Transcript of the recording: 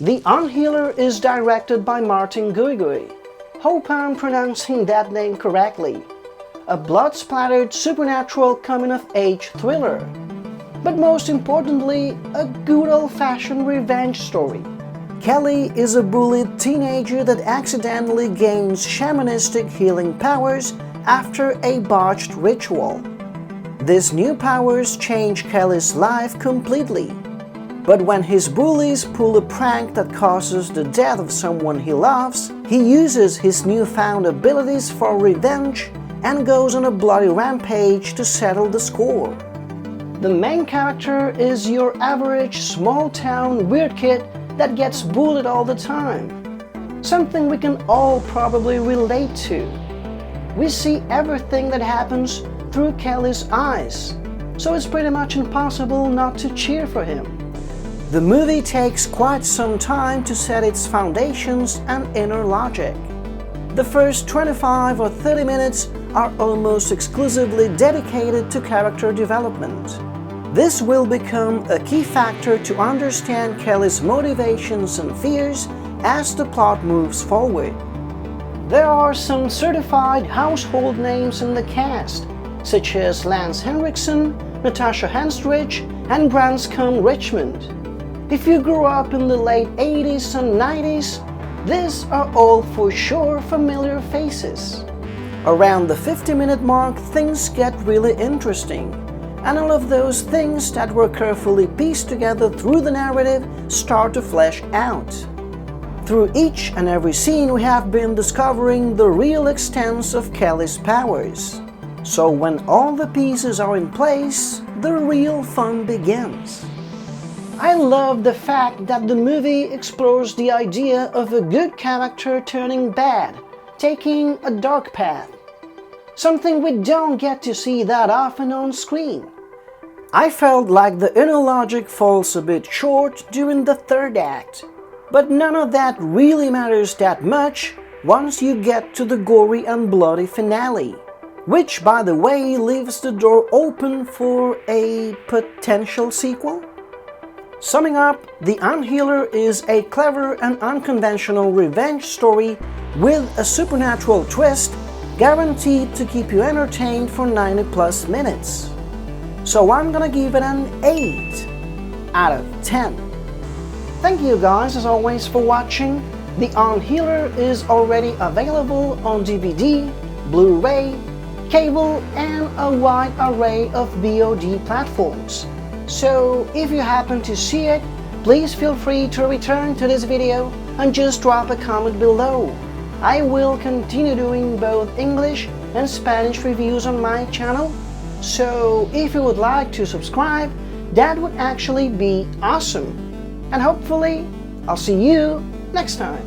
The Unhealer is directed by Martin Guigui. Hope I'm pronouncing that name correctly. A blood-spattered supernatural coming-of-age thriller. But most importantly, a good old-fashioned revenge story. Kelly is a bullied teenager that accidentally gains shamanistic healing powers after a botched ritual. These new powers change Kelly's life completely. But when his bullies pull a prank that causes the death of someone he loves, he uses his newfound abilities for revenge and goes on a bloody rampage to settle the score. The main character is your average small-town weird kid that gets bullied all the time. Something we can all probably relate to. We see everything that happens through Kelly's eyes, so it's pretty much impossible not to cheer for him. The movie takes quite some time to set its foundations and inner logic. The first 25 or 30 minutes are almost exclusively dedicated to character development. This will become a key factor to understand Kelly's motivations and fears as the plot moves forward. There are some certified household names in the cast, such as Lance Henriksen, Natasha Henstridge, and Branscombe Richmond. If you grew up in the late 80s and 90s, these are all for sure familiar faces. Around the 50-minute mark, things get really interesting, and all of those things that were carefully pieced together through the narrative start to flesh out. Through each and every scene, we have been discovering the real extent of Kelly's powers. So when all the pieces are in place, the real fun begins. I love the fact that the movie explores the idea of a good character turning bad, taking a dark path. Something we don't get to see that often on screen. I felt like the inner logic falls a bit short during the third act, but none of that really matters that much once you get to the gory and bloody finale, which, by the way, leaves the door open for a potential sequel. Summing up, The Unhealer is a clever and unconventional revenge story with a supernatural twist, guaranteed to keep you entertained for 90+ minutes. So I'm gonna give it an 8 out of 10. Thank you guys as always for watching. The Unhealer is already available on DVD, Blu-ray, cable, and a wide array of VOD platforms. So if you happen to see it, please feel free to return to this video and just drop a comment below. I will continue doing both English and Spanish reviews on my channel, so if you would like to subscribe, that would actually be awesome. And hopefully, I'll see you next time.